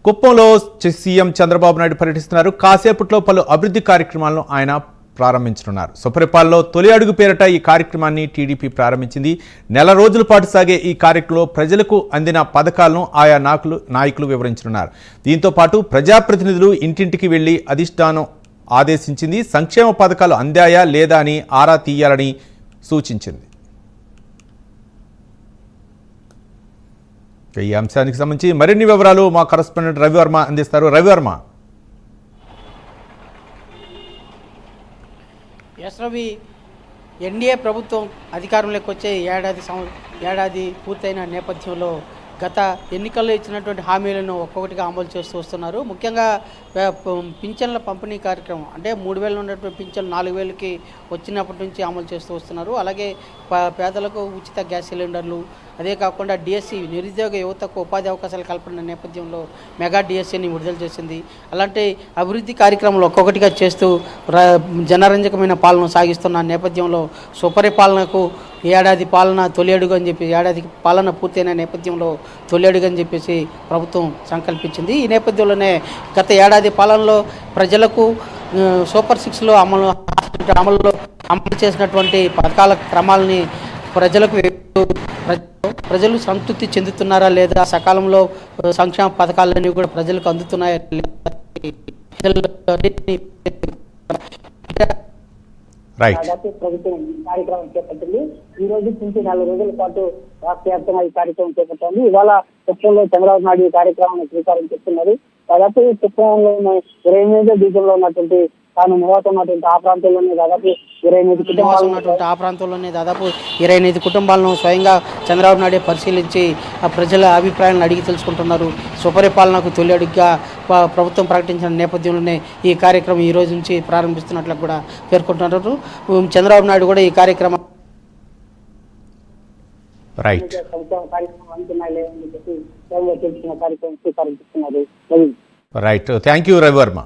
కుప్పంలో సీఎం చంద్రబాబు నాయుడు పర్యటిస్తున్నారు. కాసేపట్లో పలు అభివృద్ధి కార్యక్రమాలను ఆయన ప్రారంభించనున్నారు. సుపరిపాలనలో తొలి అడుగు పేరిట ఈ కార్యక్రమాన్ని టీడీపీ ప్రారంభించింది. నెల రోజుల పాటు సాగే ఈ కార్యక్రమంలో ప్రజలకు అందిన పథకాలను ఆయా నాయకులు వివరించనున్నారు. దీంతో పాటు ప్రజాప్రతినిధులు ఇంటింటికి వెళ్లి అధిష్టానం ఆదేశించింది. సంక్షేమ పథకాలు అందాయా లేదా అని ఆరా తీయాలని సూచించింది. ఈ అంశానికి సంబంధించి మరిన్ని వివరాలు మా కరెస్పాండెంట్ రవివర్మ అందిస్తారు. రవివర్మ. రవి, ఎన్డీఏ ప్రభుత్వం అధికారంలోకి వచ్చే ఏడాది పూర్తయిన నేపథ్యంలో గత ఎన్నికల్లో ఇచ్చినటువంటి హామీలను ఒక్కొక్కటిగా అమలు చేస్తూ వస్తున్నారు. ముఖ్యంగా పింఛన్ల పంపిణీ కార్యక్రమం అంటే 3,000 ఉన్నటువంటి పింఛన్లు 4,000కి వచ్చినప్పటి నుంచి అమలు చేస్తూ వస్తున్నారు. అలాగే పేదలకు ఉచిత గ్యాస్ సిలిండర్లు, అదే కాకుండా డిఎస్సి నిరుద్యోగ యువతకు ఉపాధి అవకాశాలు కల్పన నేపథ్యంలో మెగా డిఎస్సిని విడుదల చేసింది. అలాంటి అభివృద్ధి కార్యక్రమాలు ఒక్కొక్కటిగా చేస్తూ జనరంజకమైన పాలన సాగిస్తున్న నేపథ్యంలో సుపరిపాలనకు ఏడాది పాలన తొలి అడుగు అని చెప్పి ఏడాది పాలన పూర్తయిన నేపథ్యంలో తొలి అడుగు అని చెప్పేసి ప్రభుత్వం సంకల్పించింది. ఈ నేపథ్యంలోనే గత ఏడాది పాలనలో ప్రజలకు సూపర్ 6లో అమలు చేసినటువంటి పథకాల క్రమాలని ప్రజలు సంతృప్తి చెందుతున్నారా లేదా, సకాలంలో సంక్షేమ పథకాలన్నీ కూడా ప్రజలకు అందుతున్నాయా ప్రభుత్వం కార్యక్రమం చేపట్టింది. ఈ రోజు నుంచి 4 రోజుల పాటు రాష్ట్ర వ్యాప్తంగా ఈ కార్యక్రమం చేపట్టింది. ఇవాళ కుప్పంలో చంద్రబాబు నాయుడు ఈ కార్యక్రమాన్ని శ్రీకారం చేస్తున్నారు. దాదాపు కుప్పంలో 28 డివిజన్లో ఉన్నటువంటి తాను నివాసమైనటువంటి ఆ ప్రాంతంలోనే దాదాపు 28 కుటుంబాలను స్వయంగా చంద్రబాబు నాయుడు పరిశీలించి ఆ ప్రజల అభిప్రాయాలను అడిగి తెలుసుకుంటున్నారు. సుపరిపాలనకు తొలి అడుగుగా ప్రభుత్వం ప్రకటించిన నేపథ్యంలోనే ఈ కార్యక్రమం ఈ రోజు నుంచి ప్రారంభిస్తున్నట్లు కూడా పేర్కొంటున్నారు. చంద్రబాబు నాయుడు కూడా ఈ కార్యక్రమం తెలుసుకున్న కార్యక్రమం శ్రీకారం చేస్తున్నారు. Right, thank you Ravi Varma.